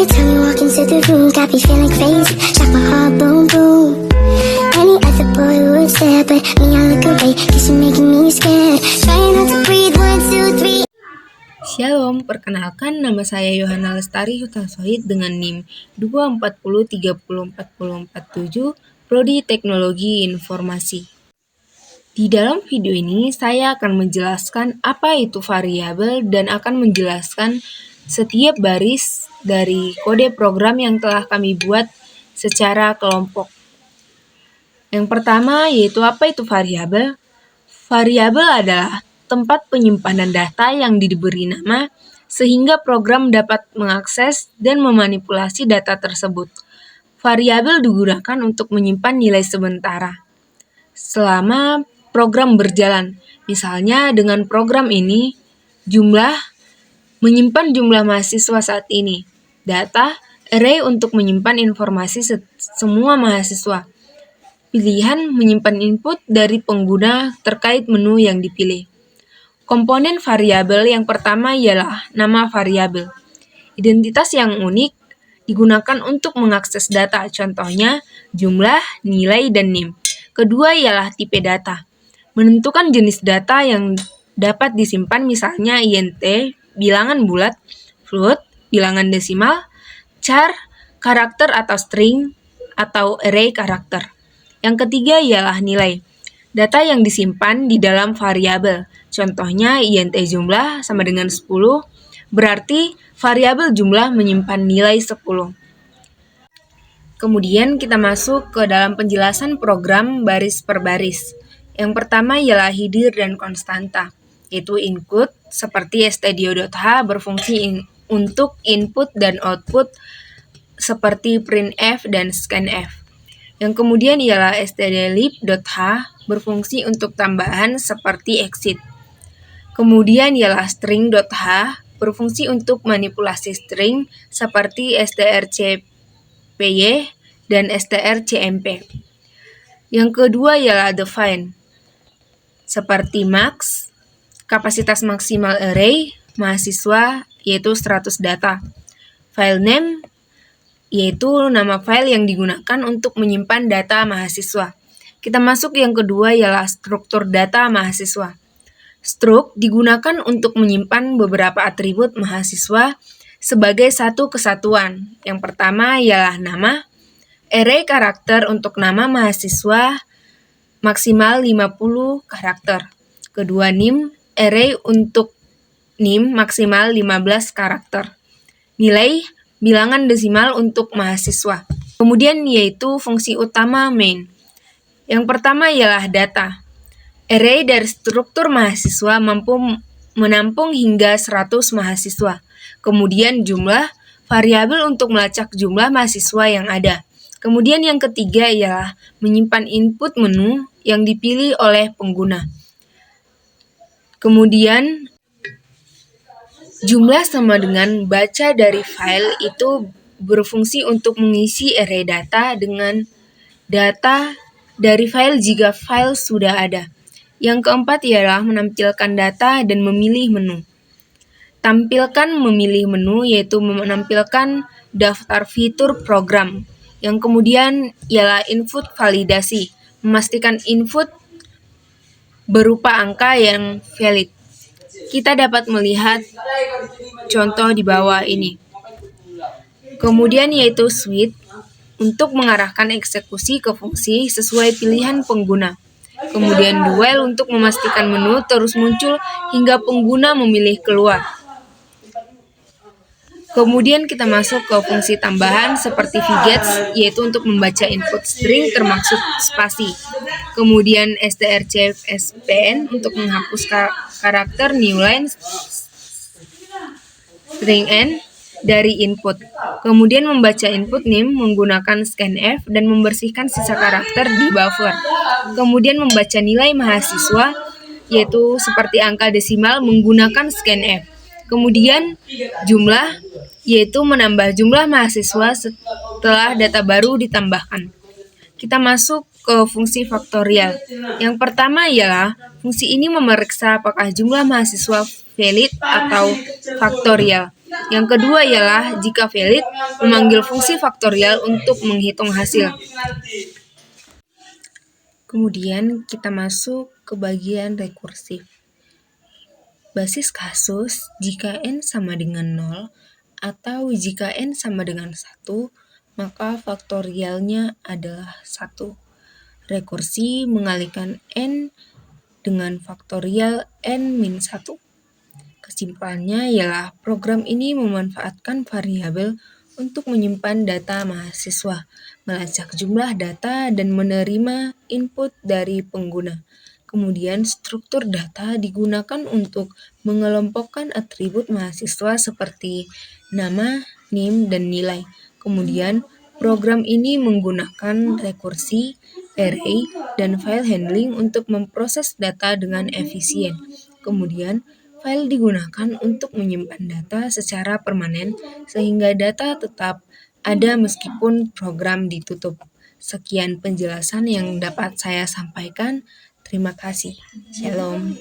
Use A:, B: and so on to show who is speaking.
A: time you walk into the room, got me feeling crazy, like my heart boom boom. Any other boy would stare, but me I look away, cause you're making me scared. Trying not to breathe, 1, 2, 3.
B: Shalom, perkenalkan nama saya Yohana Lestari Hutasoid dengan NIM 240304047 Prodi Teknologi Informasi. Di dalam video ini saya akan menjelaskan apa itu variabel dan akan menjelaskan setiap baris dari kode program yang telah kami buat secara kelompok. Yang pertama yaitu apa itu variabel? Variabel adalah tempat penyimpanan data yang diberi nama sehingga program dapat mengakses dan memanipulasi data tersebut. Variabel digunakan untuk menyimpan nilai sementara selama program berjalan. Misalnya dengan program ini menyimpan jumlah mahasiswa saat ini. Data array untuk menyimpan informasi semua mahasiswa. Pilihan menyimpan input dari pengguna terkait menu yang dipilih. Komponen variabel yang pertama ialah nama variabel. Identitas yang unik digunakan untuk mengakses data, contohnya jumlah, nilai, dan NIM. Kedua ialah tipe data. Menentukan jenis data yang dapat disimpan, misalnya int, bilangan bulat, float, bilangan desimal, char, karakter atau string, atau array karakter. Yang ketiga ialah nilai. Data yang disimpan di dalam variabel. Contohnya int jumlah sama dengan 10, berarti variabel jumlah menyimpan nilai 10. Kemudian kita masuk ke dalam penjelasan program baris per baris. Yang pertama ialah header dan konstanta, yaitu input seperti stdio.h berfungsi untuk input dan output seperti printf dan scanf. Yang kemudian ialah stdlib.h berfungsi untuk tambahan seperti exit. Kemudian ialah string.h berfungsi untuk manipulasi string seperti strcpy dan strcmp. Yang kedua ialah define, seperti max, kapasitas maksimal array, mahasiswa, yaitu 100 data. File name, yaitu nama file yang digunakan untuk menyimpan data mahasiswa. Kita masuk yang kedua ialah struktur data mahasiswa. Struk digunakan untuk menyimpan beberapa atribut mahasiswa sebagai satu kesatuan. Yang pertama ialah nama, array karakter untuk nama mahasiswa maksimal 50 karakter. Kedua NIM, array untuk NIM maksimal 15 karakter. Nilai, bilangan desimal untuk mahasiswa. Kemudian yaitu fungsi utama main. Yang pertama ialah data. Array dari struktur mahasiswa mampu menampung hingga 100 mahasiswa. Kemudian jumlah, variabel untuk melacak jumlah mahasiswa yang ada. Kemudian yang ketiga ialah menyimpan input menu yang dipilih oleh pengguna. Kemudian jumlah sama dengan baca dari file itu berfungsi untuk mengisi array data dengan data dari file jika file sudah ada. Yang keempat ialah menampilkan data dan memilih menu. Tampilkan memilih menu yaitu menampilkan daftar fitur program. Yang kemudian ialah input validasi, memastikan input berupa angka yang valid. Kita dapat melihat contoh di bawah ini. Kemudian yaitu switch untuk mengarahkan eksekusi ke fungsi sesuai pilihan pengguna. Kemudian dual untuk memastikan menu terus muncul hingga pengguna memilih keluar. Kemudian kita masuk ke fungsi tambahan seperti vgets, yaitu untuk membaca input string termasuk spasi. Kemudian strcspn untuk menghapus karakter new line string n dari input. Kemudian membaca input NIM menggunakan scanf dan membersihkan sisa karakter di buffer. Kemudian membaca nilai mahasiswa, yaitu seperti angka desimal menggunakan scanf. Kemudian jumlah, yaitu menambah jumlah mahasiswa setelah data baru ditambahkan. Kita masuk ke fungsi faktorial. Yang pertama ialah fungsi ini memeriksa apakah jumlah mahasiswa valid atau faktorial. Yang kedua ialah jika valid, memanggil fungsi faktorial untuk menghitung hasil. Kemudian kita masuk ke bagian rekursif. Basis kasus jika n sama dengan 0 atau jika n sama dengan 1, maka faktorialnya adalah 1. Rekursi mengalihkan n dengan faktorial n-1. Kesimpulannya ialah program ini memanfaatkan variabel untuk menyimpan data mahasiswa, melacak jumlah data, dan menerima input dari pengguna. Kemudian struktur data digunakan untuk mengelompokkan atribut mahasiswa seperti nama, NIM, dan nilai. Kemudian program ini menggunakan rekursi, array, dan file handling untuk memproses data dengan efisien. Kemudian file digunakan untuk menyimpan data secara permanen sehingga data tetap ada meskipun program ditutup. Sekian penjelasan yang dapat saya sampaikan. Terima kasih. Shalom.